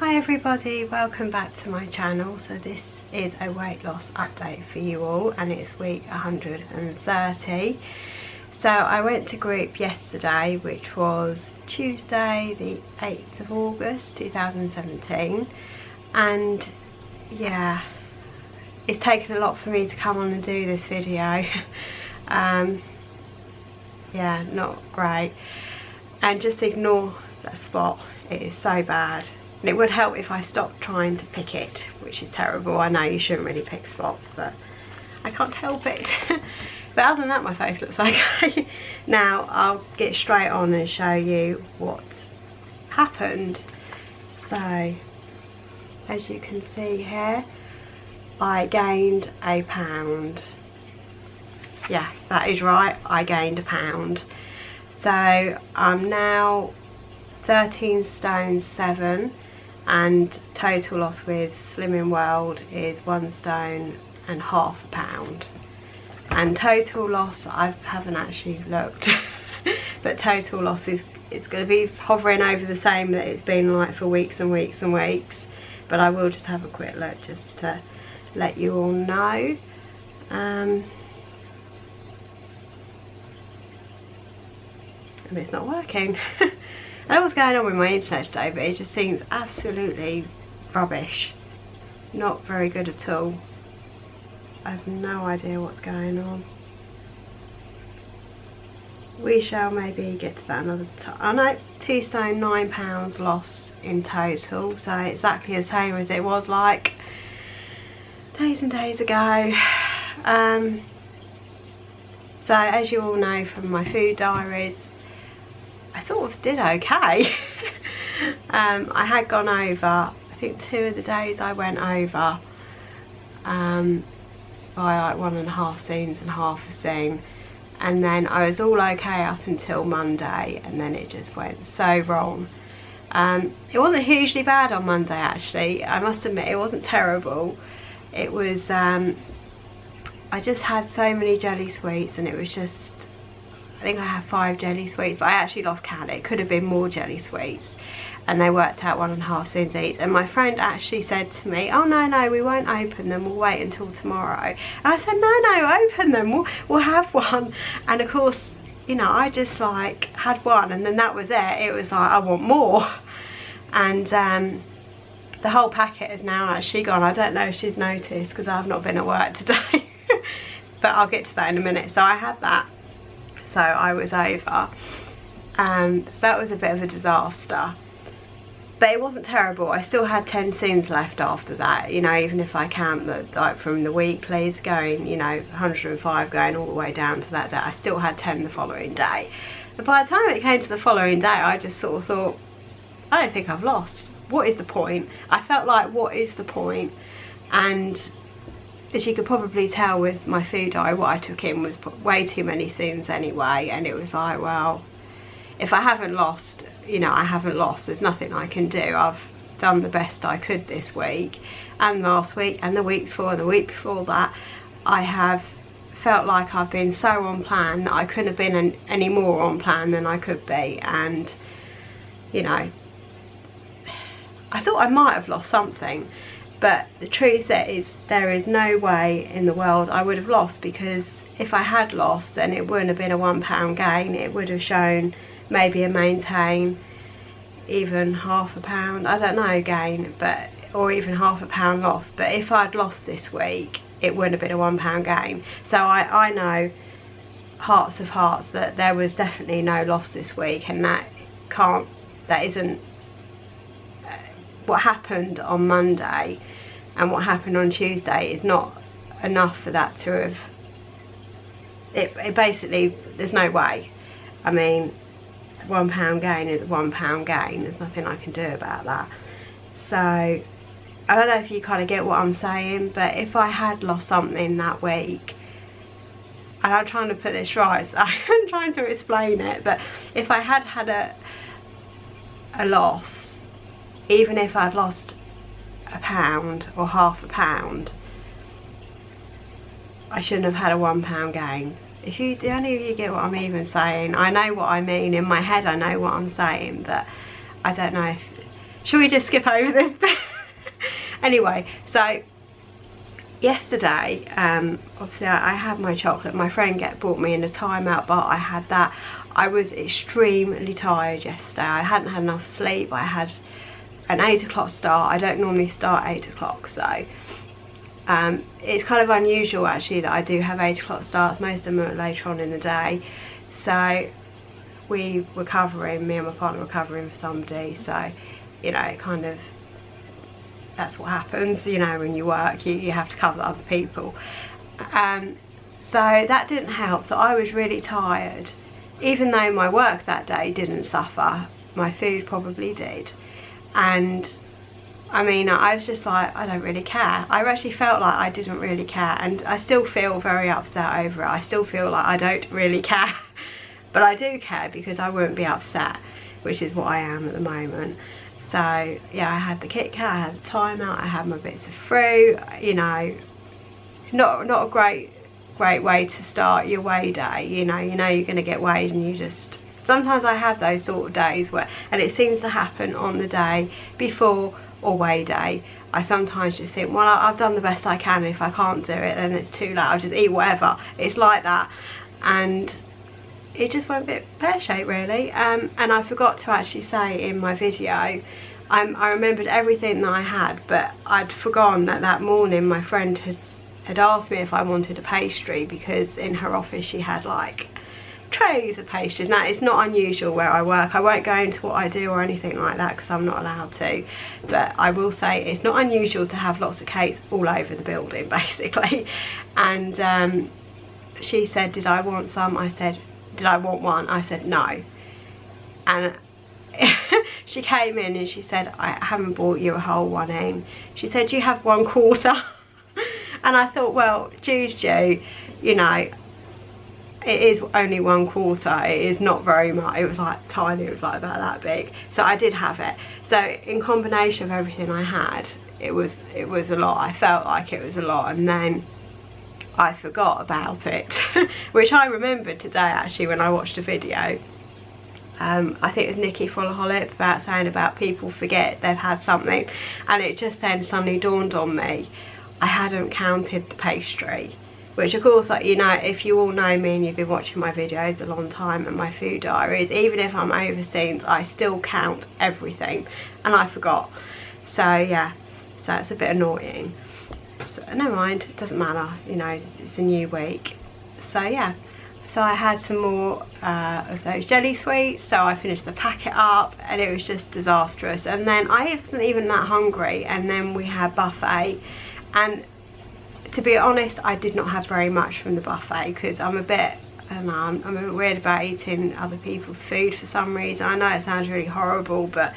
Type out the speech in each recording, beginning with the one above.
Hi everybody, welcome back to my channel. So this is a weight loss update for you all and it's week 130. So I went to group yesterday, which was Tuesday the 8th of August 2017, and yeah, it's taken a lot for me to come on and do this video. Yeah, not great, and just ignore that spot, it is so bad. And it would help if I stopped trying to pick it, which is terrible. I know you shouldn't really pick spots, but I can't help it. But other than that, my face looks okay. Now I'll get straight on and show you what happened. So as you can see here, I gained a pound. Yes, that is right, I gained a pound. So I'm now 13 stone 7, and total loss with Slimming World is 1 stone and half a pound. And total loss, I haven't actually looked, but total loss is, it's going to be hovering over the same that it's been like for weeks and weeks and weeks. But I will just have a quick look just to let you all know. And it's not working. I don't know what's going on with my internet today, but it just seems absolutely rubbish. Not very good at all. I have no idea what's going on. We shall maybe get to that another time. I know 2 stone 9 pounds loss in total, so exactly the same as it was like days and days ago. So as you all know from my food diaries, I sort of did okay. I had gone over, I think 2 of the days I went over by like 1.5 scenes and half a scene, and then I was all okay up until Monday, and then it just went so wrong. It wasn't hugely bad on Monday actually, I must admit. It wasn't terrible. It was, I just had so many jelly sweets, and it was just, I think I had 5 jelly sweets, but I actually lost count. It could have been more jelly sweets, and they worked out 1.5 cents each. And my friend actually said to me, oh no, we won't open them, we'll wait until tomorrow. And I said, no, open them, we'll have one. And of course, you know, I just like had one, and then that was it. It was like, I want more. And the whole packet is now actually gone. I don't know if she's noticed because I've not been at work today. But I'll get to that in a minute. So I had that. So I was over, so that was a bit of a disaster, but it wasn't terrible. I still had 10 scenes left after that, you know, even if I count the, like from the weeklies going, you know, 105 going all the way down to that day, I still had 10 the following day. But by the time it came to the following day, I just sort of thought, I don't think I've lost. What is the point? I felt like, what is the point? And as you could probably tell with my food diet, what I took in was way too many scenes anyway, and it was like, well, if I haven't lost, you know, I haven't lost. There's nothing I can do. I've done the best I could this week, and last week, and the week before, and the week before that. I have felt like I've been so on plan that I couldn't have been any more on plan than I could be. And, you know, I thought I might have lost something. But the truth is, there is no way in the world I would have lost, because if I had lost, then it wouldn't have been a £1 gain. It would have shown maybe a maintain, even £0.5, I don't know, gain, but, or even £0.5 loss. But if I'd lost this week, it wouldn't have been a £1 gain. So I know, hearts of hearts, that there was definitely no loss this week, and that isn't what happened on Monday and what happened on Tuesday is not enough for that to have, it basically, there's no way. I mean, £1 gain is £1 gain, there's nothing I can do about that. So I don't know if you kind of get what I'm saying, but if I had lost something that week, and I'm trying to put this right, so I'm trying to explain it, but if I had had a loss, even if I'd lost £1 or £0.5, I shouldn't have had a £1 gain. If you, do any of you get what I'm even saying? I know what I mean in my head, I know what I'm saying, but I don't know if Shall we just skip over this bit? Anyway, so yesterday, obviously I had my chocolate. My friend bought me in a timeout bar. I had that. I was extremely tired yesterday. I hadn't had enough sleep. I had an 8 o'clock start. I don't normally start 8 o'clock, so it's kind of unusual actually that I do have 8 o'clock starts. Most of them are later on in the day. So we were covering, me and my partner were covering for somebody, so you know, it kind of, that's what happens, you know, when you work, you have to cover other people. So that didn't help. So I was really tired. Even though my work that day didn't suffer, my food probably did. And I mean, I was just like, I don't really care. I actually felt like I didn't really care, and I still feel very upset over it. I still feel like I don't really care, but I do care because I wouldn't be upset, which is what I am at the moment. So yeah, I had the Kit Kat, I had the timeout, I had my bits of fruit, you know, not a great way to start your weigh day. You know you're going to get weighed, and you just, sometimes I have those sort of days where, and it seems to happen on the day before or weigh day, I sometimes just think, well, I've done the best I can, if I can't do it then it's too late, I'll just eat whatever. It's like that, and it just went a bit pear-shaped really. And I forgot to actually say in my video, I remembered everything that I had, but I'd forgotten that morning my friend had asked me if I wanted a pastry, because in her office she had like trays of pastries. Now it's not unusual where I work. I won't go into what I do or anything like that because I'm not allowed to, but I will say it's not unusual to have lots of cakes all over the building basically. And she said, did I want some? I said, did I want one? I said no. And she came in and she said, I haven't bought you a whole one in. She said, you have 1/4. And I thought, well, Jew's due, you know, it is only 1/4. It is not very much. It was like tiny. It was like about that big. So I did have it. So in combination of everything I had, it was a lot. I felt like it was a lot, and then I forgot about it, which I remembered today actually when I watched a video. I think it was Nikki Fullaholic about saying about people forget they've had something, and it just then suddenly dawned on me, I hadn't counted the pastry. Which of course, like, you know, if you all know me and you've been watching my videos a long time and my food diaries, even if I'm overseas, I still count everything, and I forgot. So yeah, so it's a bit annoying. So never mind, it doesn't matter, you know, it's a new week. So yeah, so I had some more of those jelly sweets, so I finished the packet up, and it was just disastrous. And then I wasn't even that hungry, and then we had buffet, and to be honest, I did not have very much from the buffet because I'm a bit, I don't know, I'm a bit weird about eating other people's food for some reason. I know it sounds really horrible, but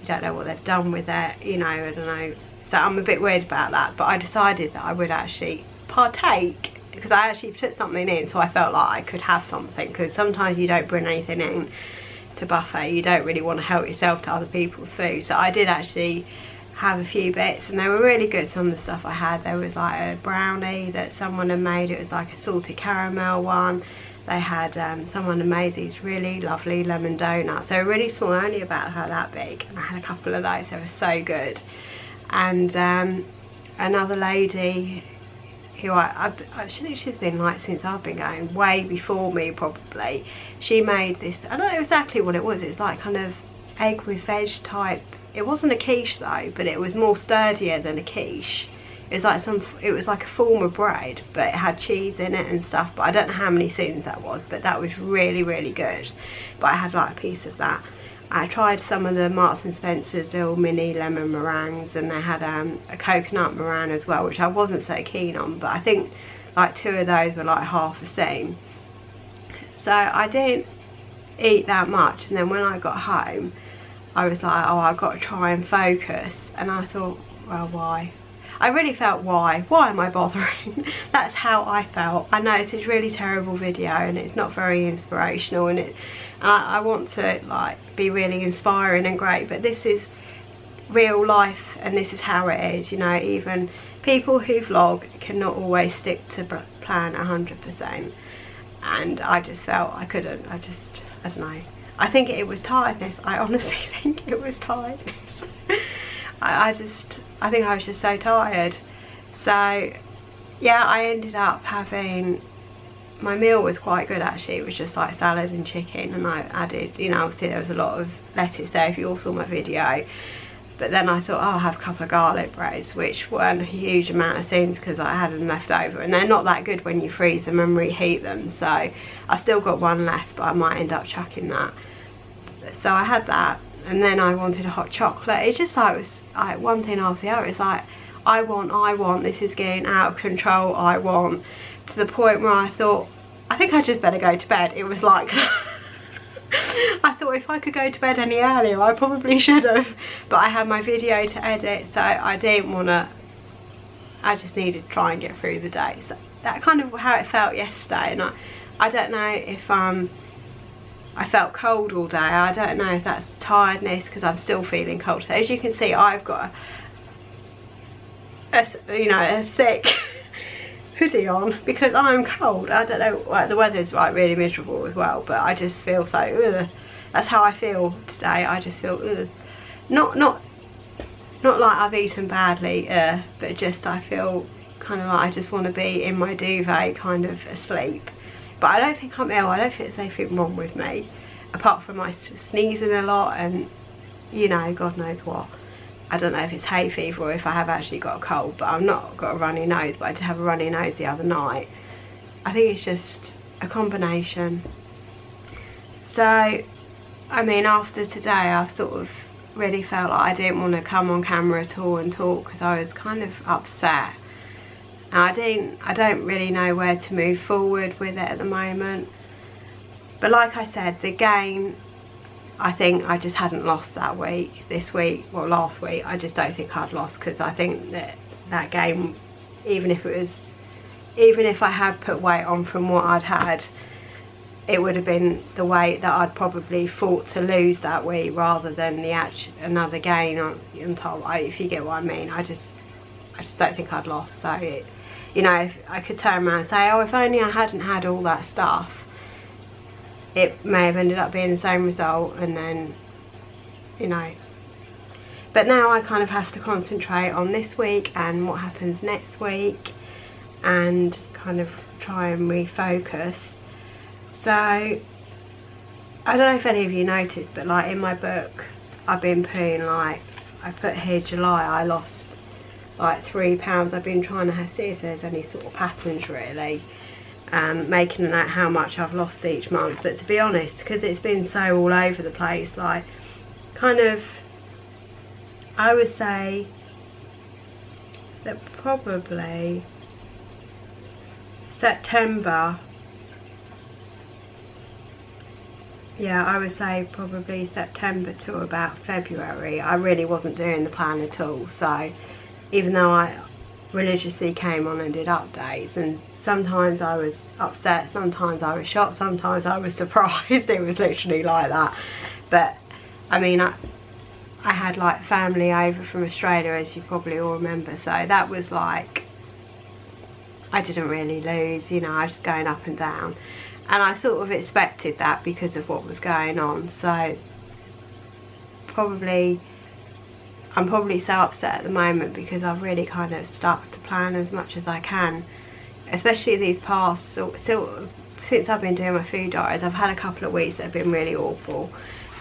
you don't know what they've done with it, you know, I don't know. So I'm a bit weird about that, but I decided that I would actually partake because I actually put something in, so I felt like I could have something, because sometimes you don't bring anything in to buffet. You don't really want to help yourself to other people's food. So I did actually have a few bits, and they were really good. Some of the stuff I had, there was like a brownie that someone had made. It was like a salted caramel one. They had someone had made these really lovely lemon donuts. They were really small, only about that big, and I had a couple of those. They were so good. And another lady who I think she's been like since I've been going, way before me probably. She made this, I don't know exactly what it was. It's like kind of egg with veg type. It wasn't a quiche though, but it was more sturdier than a quiche. It was like a form of bread, but it had cheese in it and stuff. But I don't know how many seasons that was, but that was really, really good. But I had like a piece of that. I tried some of the Marks and Spencer's little mini lemon meringues, and they had a coconut meringue as well, which I wasn't so keen on, but I think like 2 of those were like half a seam. So I didn't eat that much, and then when I got home, I was like, oh, I've got to try and focus. And I thought, well, why? I really felt, why am I bothering? That's how I felt. I know it's a really terrible video and it's not very inspirational, and I want to like be really inspiring and great, but this is real life and this is how it is, you know. Even people who vlog cannot always stick to plan 100%, and I just felt I couldn't. I don't know. I think it was tiredness. I honestly think it was tiredness. I think I was just so tired. So yeah, I ended up having, my meal was quite good actually. It was just like salad and chicken, and I added, you know, obviously there was a lot of lettuce there if you all saw my video. But then I thought, oh, I'll have a couple of garlic breads, which weren't a huge amount of things because I had them left over, and they're not that good when you freeze them and reheat them. So I still got one left, but I might end up chucking that. So I had that, and then I wanted a hot chocolate. It's just like, it was like one thing after the other. It's like, I want, this is getting out of control, I want, to the point where I thought, I think I just better go to bed. It was like, I thought if I could go to bed any earlier, I probably should have, but I had my video to edit, so I didn't want to, I just needed to try and get through the day. So that kind of how it felt yesterday, and I don't know if I felt cold all day. I don't know if that's tiredness, because I'm still feeling cold. So as you can see, I've got a thick hoodie on because I'm cold. I don't know, like, the weather's like really miserable as well, but I just feel so, ugh. That's how I feel today. I just feel, ugh. Not like I've eaten badly, but just I feel kind of like I just want to be in my duvet, kind of asleep. But I don't think I'm ill. I don't think there's anything wrong with me, apart from my sneezing a lot and, you know, God knows what. I don't know if it's hay fever or if I have actually got a cold, but I've not got a runny nose, but I did have a runny nose the other night. I think it's just a combination. So, I mean, after today, I've sort of really felt like I didn't want to come on camera at all and talk, because I was kind of upset. And I don't really know where to move forward with it at the moment. But like I said, the game, I think I just hadn't lost that week. This week, well, last week, I just don't think I'd lost, because I think that game, even if I had put weight on from what I'd had, it would have been the weight that I'd probably fought to lose that week, rather than another gain on top. If you get what I mean, I just don't think I'd lost. So you know, if I could turn around and say, oh, if only I hadn't had all that stuff, it may have ended up being the same result, and then, you know. But now I kind of have to concentrate on this week and what happens next week, and kind of try and refocus. So I don't know if any of you noticed, but like in my book, I've been putting, like, I put here July, I lost like 3 pounds. I've been trying to see if there's any sort of patterns really. Making a note how much I've lost each month, but to be honest, because it's been so all over the place, like, kind of, I would say that probably September, yeah, I would say probably September to about February, I really wasn't doing the plan at all. So even though I religiously came on and did updates, and sometimes I was upset, sometimes I was shocked, sometimes I was surprised. It was literally like that. But I mean, I had like family over from Australia, as you probably all remember, so that was like, I didn't really lose, you know, I was just going up and down, and I sort of expected that because of what was going on. So I'm probably so upset at the moment because I've really kind of stuck to plan as much as I can, especially these past, since I've been doing my food diaries. I've had a couple of weeks that have been really awful,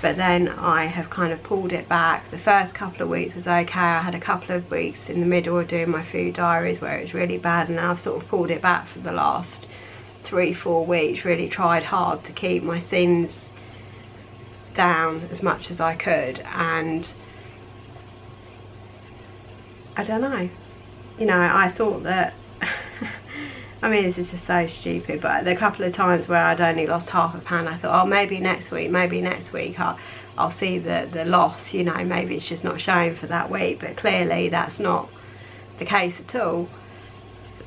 but then I have kind of pulled it back. The first couple of weeks was okay. I had a couple of weeks in the middle of doing my food diaries where it was really bad, and now I've sort of pulled it back for the last 3-4 weeks. Really tried hard to keep my sins down as much as I could, and I don't know, you know, I thought that I mean, this is just so stupid, but the couple of times where I'd only lost half a pound, I thought, oh, maybe next week I'll see the loss, you know, maybe it's just not showing for that week. But clearly that's not the case at all.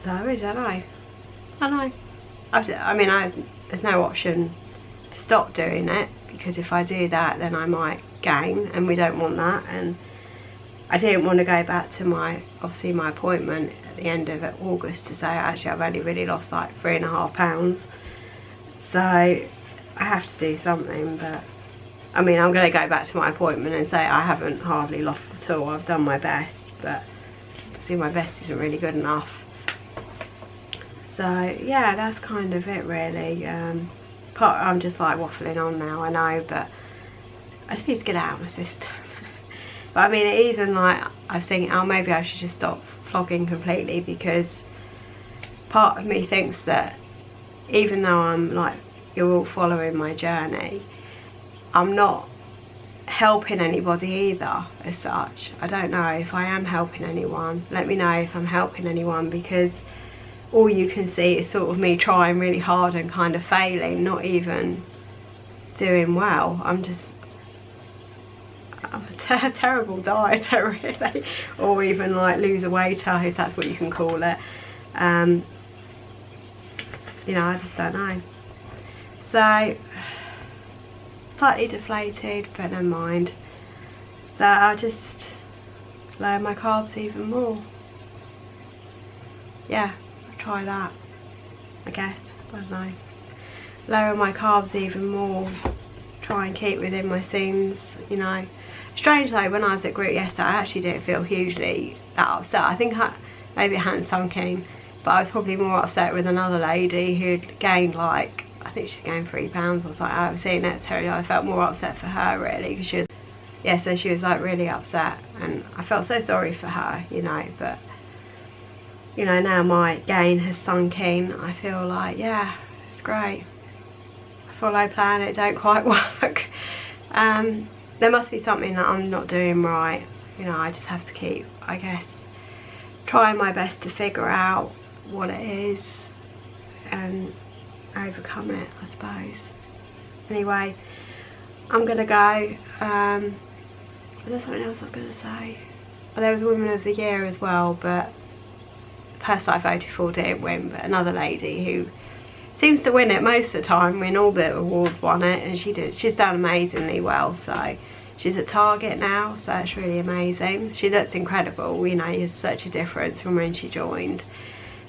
So I really don't know. I mean, there's no option to stop doing it, because if I do that, then I might gain, and we don't want that. And I didn't want to go back to obviously my appointment at the end of August to say, actually, I've only really lost like 3.5 pounds. So I have to do something, but I mean, I'm going to go back to my appointment and say I haven't hardly lost at all. I've done my best, but see, my best isn't really good enough. So yeah, that's kind of it really. I'm just like waffling on now, I know, but I just need to get it out of my system. But I mean, even like I think, oh, maybe I should just stop vlogging completely, because part of me thinks that even though I'm like, you're all following my journey, I'm not helping anybody either as such. I don't know if I am helping anyone. Let me know if I'm helping anyone, because all you can see is sort of me trying really hard and kind of failing, not even doing well. I'm a terrible dieter really, or even like lose a waiter, if that's what you can call it. You know, I just don't know. So slightly deflated, but never mind. So I'll just lower my carbs even more. Yeah, I'll try that, I guess. I don't know. Lower my carbs even more. Try and keep within my sins, you know. Strange though, when I was at group yesterday, I actually didn't feel hugely that upset. I think maybe it hadn't sunk in, but I was probably more upset with another lady who'd gained like, I think she's gained 3 pounds or something. I was seeing that terribly. I felt more upset for her really, because she was, yeah, so she was like really upset, and I felt so sorry for her, you know. But you know, now my gain has sunk in, I feel like, yeah, it's great. I follow plan, it don't quite work. There must be something that I'm not doing right, you know. I just have to keep, I guess, trying my best to figure out what it is and overcome it, I suppose. Anyway, I'm gonna go. Was there something else I was gonna say? Well, there was Woman of the Year as well, but the person I voted for didn't win, but another lady who seems to win it most of the time, win all the awards, won it, and she's done amazingly well. So she's at Target now, so it's really amazing. She looks incredible, you know. There's such a difference from when she joined.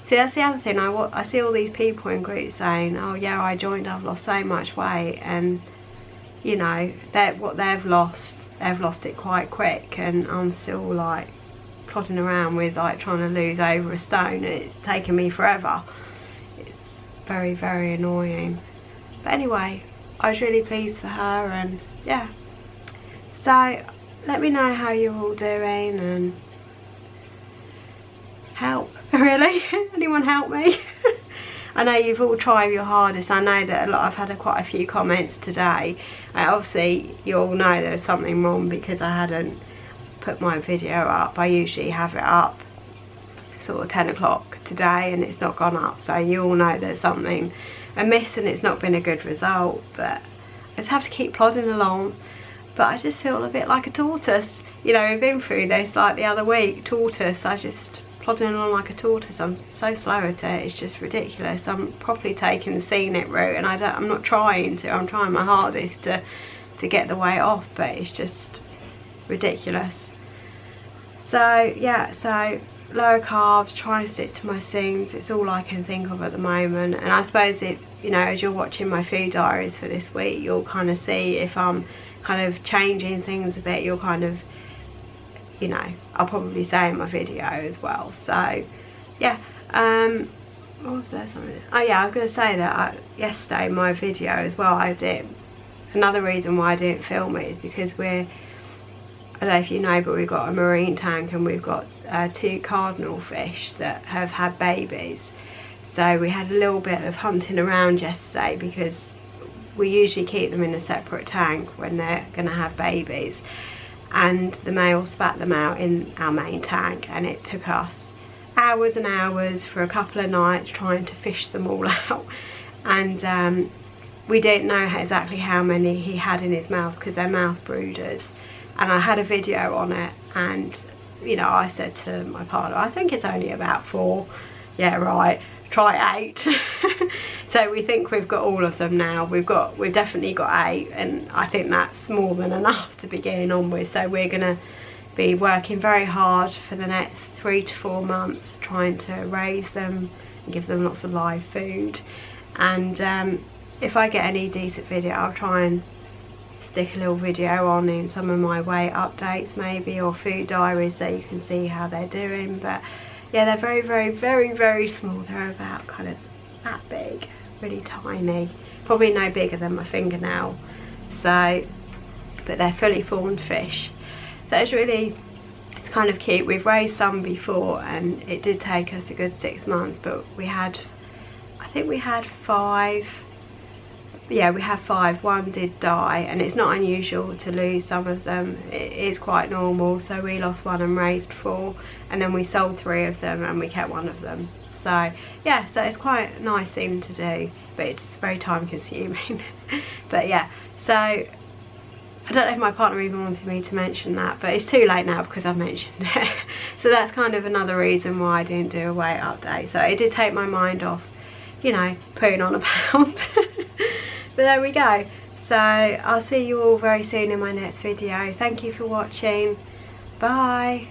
See, that's the other thing. I see all these people in groups saying, oh yeah, I joined, I've lost so much weight, and you know, what they've lost it quite quick, and I'm still like plodding around with like trying to lose over a stone. It's taken me forever. It's very, very annoying. But anyway, I was really pleased for her, and yeah. So let me know how you're all doing, and help, really. Anyone help me? I know you've all tried your hardest. I know that I've had quite a few comments today. Obviously you all know there's something wrong because I hadn't put my video up. I usually have it up sort of 10 o'clock today, and it's not gone up, so you all know there's something amiss and it's not been a good result. But I just have to keep plodding along. But I just feel a bit like a tortoise, you know. We've been through this like the other week, tortoise. I just plodding along like a tortoise. I'm so slow at it, it's just ridiculous. I'm probably taking the scenic route, and I'm not trying to. I'm trying my hardest to get the weight off, but it's just ridiculous. So yeah, so lower carbs, try and stick to my things. It's all I can think of at the moment. And I suppose if, you know, as you're watching my food diaries for this week, you'll kind of see if I'm kind of changing things a bit. You'll kind of, you know, I'll probably say in my video as well. So yeah, what was there, something? Oh yeah, I was going to say that yesterday my video as well, I did, another reason why I didn't film it is because I don't know if you know, but we've got a marine tank, and we've got 2 cardinal fish that have had babies. So we had a little bit of hunting around yesterday, because we usually keep them in a separate tank when they're going to have babies, and the male spat them out in our main tank, and it took us hours and hours for a couple of nights trying to fish them all out. And we didn't know exactly how many he had in his mouth, because they're mouth brooders. And I had a video on it, and you know, I said to my partner, I think it's only about 4. Yeah, right, try 8. So we think we've got all of them now. We've definitely got 8, and I think that's more than enough to be getting on with. So we're gonna be working very hard for the next 3 to 4 months, trying to raise them and give them lots of live food. And if I get any decent video, I'll try and stick a little video on in some of my weight updates maybe, or food diaries, so you can see how they're doing. But yeah, they're very, very, very, very small. They're about kind of that big, really tiny, probably no bigger than my fingernail. So, but they're fully formed fish. So it's kind of cute. We've raised some before and it did take us a good 6 months, but I think we had 5. Yeah, we have 5. One did die, and it's not unusual to lose some of them. It is quite normal. So we lost 1 and raised 4, and then we sold 3 of them and we kept 1 of them. So yeah, so it's quite a nice thing to do, but it's very time consuming. But yeah, so I don't know if my partner even wanted me to mention that, but it's too late now because I've mentioned it. So that's kind of another reason why I didn't do a weight update. So it did take my mind off, you know, putting on a pound. But there we go. So I'll see you all very soon in my next video. Thank you for watching. Bye.